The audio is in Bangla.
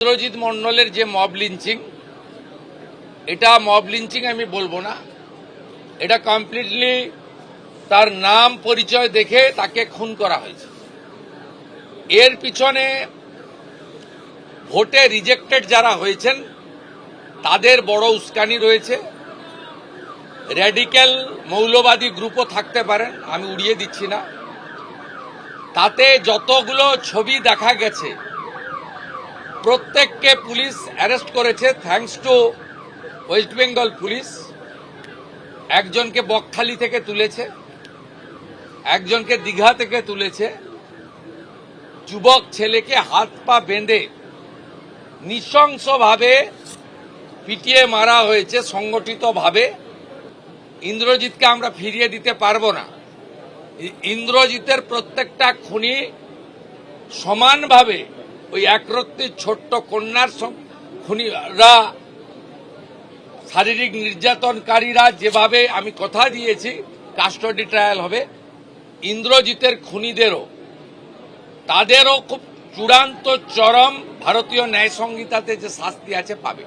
ইন্দ্রজিৎ মন্ডলের যে মব লিঞ্চিং, এটা মব লিঞ্চিং আমি বলবো না, এটা কমপ্লিটলি তার নাম পরিচয় দেখে তাকে খুন করা হয়েছে। এর পিছনে ভোটে রিজেক্টেড যারা হয়েছেন তাদের বড় উস্কানি রয়েছে। র্যাডিক্যাল মৌলবাদী গ্রুপও থাকতে পারেন, আমি উড়িয়ে দিচ্ছি না। তাতে যতগুলো ছবি দেখা গেছে প্রত্যেককে পুলিশ অ্যারেস্ট করেছে, thanks to West Bengal police. একজনকে বকখালি থেকে তুলেছে, একজনকে দীঘা থেকে তুলেছে। যুবক ছেলেকে হাত পা বেঁধে নৃশংসভাবে পিটিয়ে মারা হয়েছে সংগঠিতভাবে। ইন্দ্রজিৎকে আমরা ফিরিয়ে দিতে পারবো না। ইন্দ্রজিতের প্রত্যেকটা খুনি সমানভাবে ওই একরত্তি ছোট্ট কন্যার খুনিরা, শারীরিক নির্যাতনকারীরা যেভাবে আমি কথা দিয়েছি কাস্টডি ট্রায়াল হবে, ইন্দ্রজিতের খুনিদেরও তাদেরও খুব চূড়ান্ত চরম ভারতীয় ন্যায় সংহিতাতে যে শাস্তি আছে পাবে।